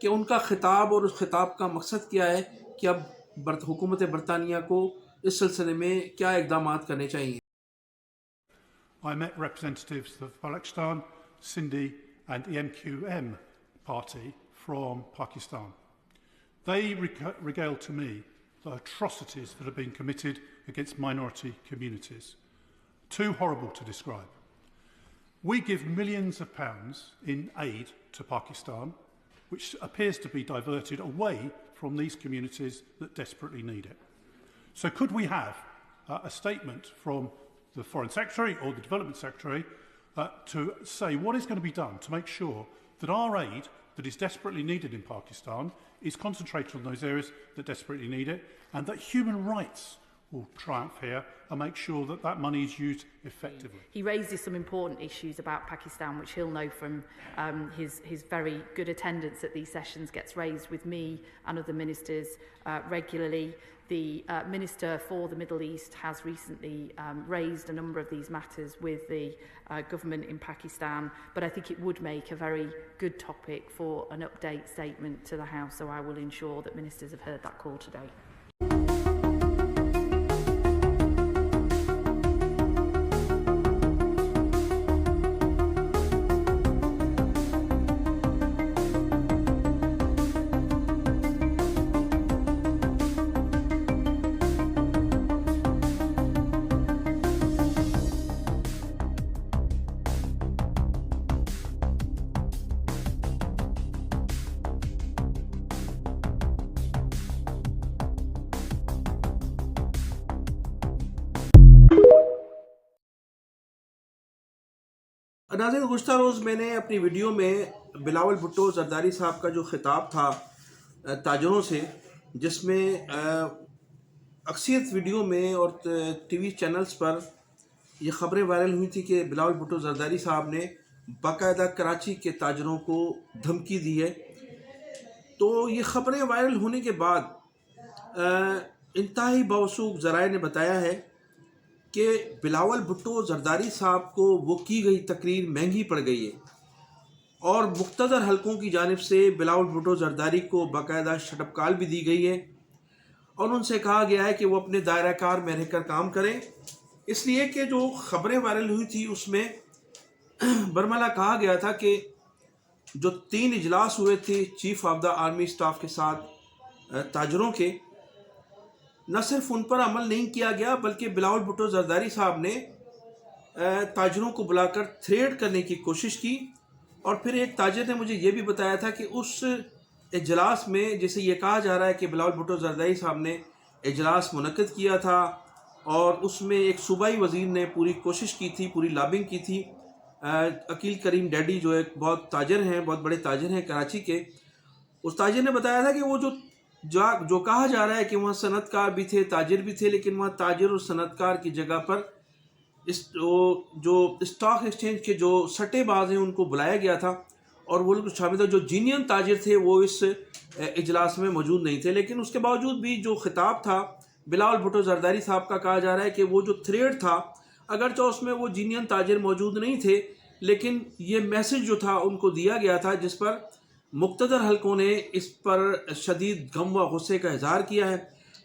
کہ ان کا خطاب اور اس خطاب کا مقصد کیا ہے کہ اب حکومت برطانیہ کو اس سلسلے میں کیا اقدامات کرنے چاہیے. I met representatives of Balochistan, Sindhi and EMQM party from Pakistan. They regaled to me the atrocities that have been committed against minority communities. Too horrible to describe. We give millions of pounds in aid to Pakistan, which appears to be diverted away from these communities that desperately need it. So could we have a statement from the Foreign Secretary or the Development Secretary to say what is going to be done to make sure that our aid that is desperately needed in Pakistan is concentrated on those areas that desperately need it, and that human rights will triumph here and make sure that that money is used effectively. He raises some important issues about Pakistan, which he'll know from his very good attendance at these sessions, gets raised with me and other ministers regularly. The Minister for the Middle East has recently raised a number of these matters with the government in Pakistan, but I think it would make a very good topic for an update statement to the House, so I will ensure that ministers have heard that call today. ناظرین، گزشتہ روز میں نے اپنی video میں بلاول بھٹو زرداری صاحب کا جو خطاب تھا تاجروں سے، جس میں اکثریت ویڈیو میں اور ٹی وی چینلز پر یہ خبریں وائرل ہوئی تھی کہ بلاول بھٹو زرداری صاحب نے باقاعدہ کراچی کے تاجروں کو دھمکی دی ہے. تو یہ خبریں وائرل ہونے کے بعد انتہائی باوثوق ذرائع نے بتایا ہے کہ بلاول بھٹو زرداری صاحب کو وہ کی گئی تقریر مہنگی پڑ گئی ہے، اور مقتدر حلقوں کی جانب سے بلاول بھٹو زرداری کو باقاعدہ شٹ اپ کال بھی دی گئی ہے، اور ان سے کہا گیا ہے کہ وہ اپنے دائرہ کار میں رہ کر کام کریں، اس لیے کہ جو خبریں وائرل ہوئی تھی اس میں برملا کہا گیا تھا کہ جو 3 اجلاس ہوئے تھے chief of the army staff کے ساتھ تاجروں کے، نہ صرف ان پر عمل نہیں کیا گیا بلکہ بلاول بھٹو زرداری صاحب نے تاجروں کو بلا کر تھریٹ کرنے کی کوشش کی. اور پھر ایک تاجر نے مجھے یہ بھی بتایا تھا کہ اس اجلاس میں، جیسے یہ کہا جا رہا ہے کہ بلاول بھٹو زرداری صاحب نے اجلاس منعقد کیا تھا اور اس میں ایک صوبائی وزیر نے پوری کوشش کی تھی، پوری لابنگ کی تھی. عقیل کریم ڈیڈی جو ایک بہت تاجر ہیں، بہت بڑے تاجر ہیں کراچی کے، اس تاجر نے بتایا تھا کہ وہ جو کہا جا رہا ہے کہ وہاں صنعت کار بھی تھے، تاجر بھی تھے، لیکن وہاں تاجر اور صنعت کار کی جگہ پر جو اسٹاک ایکسچینج کے جو سٹے باز ہیں ان کو بلایا گیا تھا، اور وہ لوگ شامل تھے. جو جینین تاجر تھے وہ اس اجلاس میں موجود نہیں تھے. لیکن اس کے باوجود بھی جو خطاب تھا بلاول بھٹو زرداری صاحب کا، کہا جا رہا ہے کہ وہ جو تھریڈ تھا، اگرچہ اس میں وہ جینین تاجر موجود نہیں تھے، لیکن یہ میسج جو تھا ان کو دیا گیا تھا، جس پر مقتدر حلقوں نے اس پر شدید غم و غصے کا اظہار کیا ہے.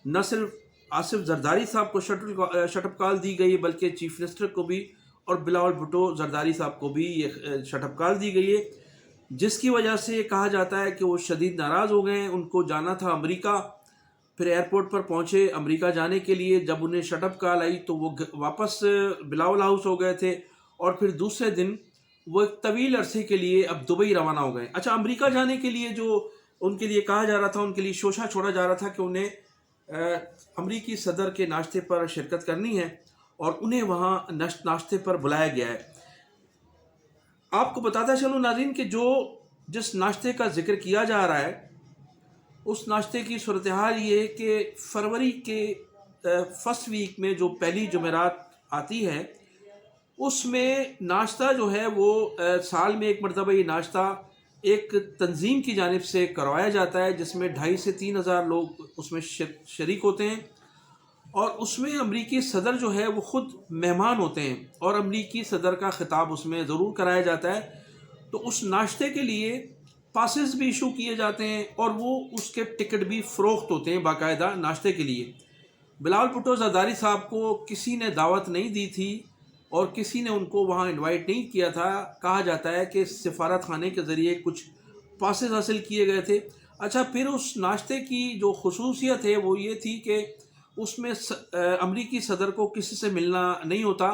نہ صرف آصف زرداری صاحب کو شٹ اپ کال دی گئی بلکہ چیف منسٹر کو بھی اور بلاول بھٹو زرداری صاحب کو بھی یہ شٹ اپ کال دی گئی ہے، جس کی وجہ سے کہا جاتا ہے کہ وہ شدید ناراض ہو گئے ہیں. ان کو جانا تھا امریکہ، پھر ایئرپورٹ پر پہنچے امریکہ جانے کے لیے. جب انہیں شٹ اپ کال آئی تو وہ واپس بلاول ہاؤس ہو گئے تھے، اور پھر دوسرے دن وہ ایک طویل عرصے کے لیے اب دبئی روانہ ہو گئے. اچھا، امریکہ جانے کے لیے جو ان کے لیے کہا جا رہا تھا، ان کے لیے شوشہ چھوڑا جا رہا تھا کہ انہیں امریکی صدر کے ناشتے پر شرکت کرنی ہے، اور انہیں وہاں ناشتے پر بلایا گیا ہے. آپ کو بتاتا چلوں ناظرین کہ جس ناشتے کا ذکر کیا جا رہا ہے، اس ناشتے کی صورتحال یہ ہے کہ فروری کے فرسٹ ویک میں جو پہلی جمعرات آتی ہے، اس میں ناشتہ جو ہے وہ سال میں ایک مرتبہ یہ ناشتہ ایک تنظیم کی جانب سے کروایا جاتا ہے، جس میں 2,500 سے 3,000 لوگ اس میں شریک ہوتے ہیں، اور اس میں امریکی صدر جو ہے وہ خود مہمان ہوتے ہیں، اور امریکی صدر کا خطاب اس میں ضرور کرایا جاتا ہے. تو اس ناشتے کے لیے پاسز بھی ایشو کیے جاتے ہیں اور وہ اس کے ٹکٹ بھی فروخت ہوتے ہیں باقاعدہ ناشتے کے لیے۔ بلاول بھٹو زرداری صاحب کو کسی نے دعوت نہیں دی تھی اور کسی نے ان کو وہاں انوائٹ نہیں کیا تھا۔ کہا جاتا ہے کہ سفارت خانے کے ذریعے کچھ پاسز حاصل کیے گئے تھے۔ اچھا، پھر اس ناشتے کی جو خصوصیت ہے وہ یہ تھی کہ اس میں امریکی صدر کو کسی سے ملنا نہیں ہوتا،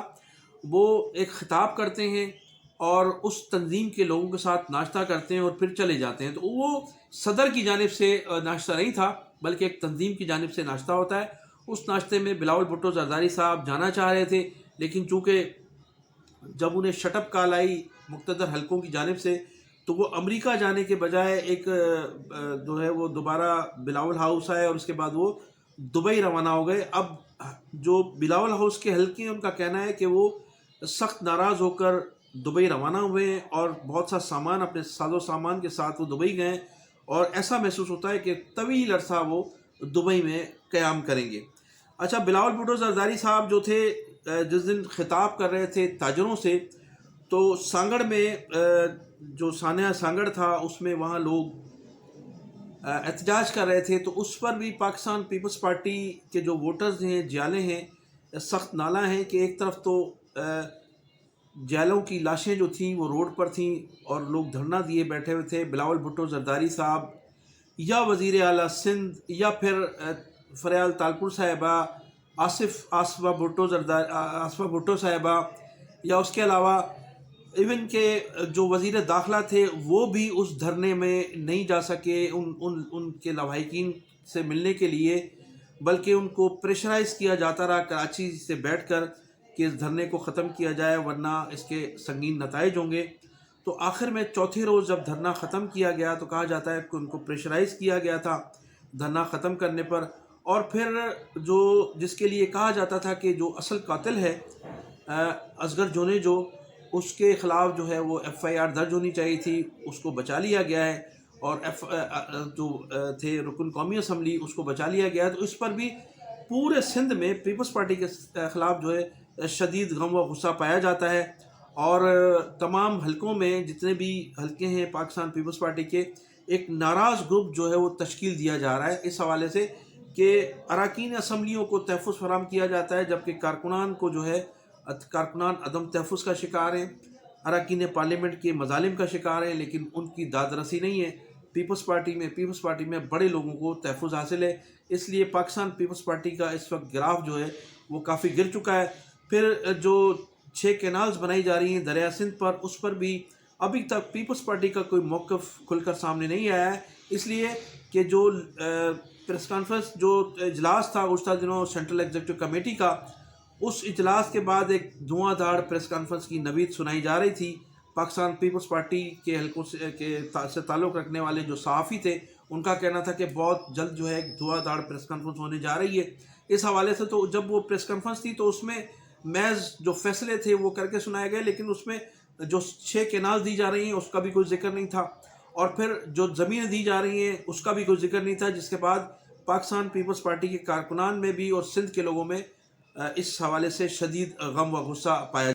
وہ ایک خطاب کرتے ہیں اور اس تنظیم کے لوگوں کے ساتھ ناشتہ کرتے ہیں اور پھر چلے جاتے ہیں۔ تو وہ صدر کی جانب سے ناشتہ نہیں تھا بلکہ ایک تنظیم کی جانب سے ناشتہ ہوتا ہے۔ اس ناشتے میں بلاول بھٹو زرداری صاحب جانا چاہ رہے تھے، لیکن چونکہ جب انہیں شٹ اپ کال آئی مقتدر حلقوں کی جانب سے تو وہ امریکہ جانے کے بجائے ایک جو ہے وہ دوبارہ بلاول ہاؤس آئے اور اس کے بعد وہ دبئی روانہ ہو گئے۔ اب جو بلاول ہاؤس کے حلقے ہیں ان کا کہنا ہے کہ وہ سخت ناراض ہو کر دبئی روانہ ہوئے ہیں اور بہت سا سامان، اپنے ساز و سامان کے ساتھ وہ دبئی گئے اور ایسا محسوس ہوتا ہے کہ طویل عرصہ وہ دبئی میں قیام کریں گے۔ اچھا، بلاول بھٹو زرداری صاحب جو تھے جس دن خطاب کر رہے تھے تاجروں سے، تو سانگڑ میں جو سانحہ سانگڑ تھا اس میں وہاں لوگ احتجاج کر رہے تھے، تو اس پر بھی پاکستان پیپلز پارٹی کے جو ووٹرز ہیں، جیالے ہیں، سخت نالہ ہیں کہ ایک طرف تو جیلوں کی لاشیں جو تھیں وہ روڈ پر تھیں اور لوگ دھرنا دیے بیٹھے ہوئے تھے۔ بلاول بھٹو زرداری صاحب یا وزیر اعلیٰ سندھ یا پھر فریال تالپور صاحبہ، آصفہ بھٹو صاحبہ، یا اس کے علاوہ ایون کہ جو وزیر داخلہ تھے وہ بھی اس دھرنے میں نہیں جا سکے ان کے لواحقین سے ملنے کے لیے، بلکہ ان کو پریشرائز کیا جاتا رہا کراچی سے بیٹھ کر کہ اس دھرنے کو ختم کیا جائے ورنہ اس کے سنگین نتائج ہوں گے۔ تو آخر میں چوتھے روز جب دھرنا ختم کیا گیا تو کہا جاتا ہے کہ ان کو پریشرائز کیا گیا تھا دھرنا ختم کرنے پر، اور پھر جس کے لیے کہا جاتا تھا کہ جو اصل قاتل ہے اصغر جونیجو، اس کے خلاف جو ہے وہ FIR درج ہونی چاہیے تھی، اس کو بچا لیا گیا ہے، اور جو تھے رکن قومی اسمبلی اس کو بچا لیا گیا ہے۔ تو اس پر بھی پورے سندھ میں پیپلز پارٹی کے خلاف جو ہے شدید غم و غصہ پایا جاتا ہے، اور تمام حلقوں میں جتنے بھی حلقے ہیں پاکستان پیپلز پارٹی کے، ایک ناراض گروپ جو ہے وہ تشکیل دیا جا رہا ہے اس حوالے سے کہ اراکین اسمبلیوں کو تحفظ فراہم کیا جاتا ہے جبکہ کارکنان کو جو ہے کارکنان عدم تحفظ کا شکار ہیں، اراکین پارلیمنٹ کے مظالم کا شکار ہیں، لیکن ان کی داد رسی نہیں ہے۔ پیپلز پارٹی میں بڑے لوگوں کو تحفظ حاصل ہے، اس لیے پاکستان پیپلز پارٹی کا اس وقت گراف جو ہے وہ کافی گر چکا ہے۔ پھر جو 6 کینالز بنائی جا رہی ہیں دریا سندھ پر، اس پر بھی ابھی تک پیپلز پارٹی کا کوئی موقف کھل کر سامنے نہیں آیا ہے، اس لیے کہ جو پریس کانفرنس جو اجلاس تھا گزشتہ دنوں سینٹرل ایگزیکٹو کمیٹی کا، اس اجلاس کے بعد ایک دھواں دھاڑ پریس کانفرنس کی نوید سنائی جا رہی تھی۔ پاکستان پیپلز پارٹی کے حلقوں سے تعلق رکھنے والے جو صحافی تھے ان کا کہنا تھا کہ بہت جلد جو ہے ایک دھواں دھاڑ پریس کانفرنس ہونے جا رہی ہے۔ اس حوالے سے تو جب وہ پریس کانفرنس تھی تو اس میں محض جو فیصلے تھے وہ کر کے سنائے گئے، لیکن اس میں جو 6 کینال دی جا رہی ہیں اس کا بھی کوئی ذکر نہیں تھا، اور پھر جو زمینیں دی جا رہی ہیں اس کا بھی کوئی ذکر نہیں تھا، جس کے بعد پاکستان پیپلز پارٹی کے کارکنان میں بھی اور سندھ کے لوگوں میں اس حوالے سے شدید غم و غصہ پایا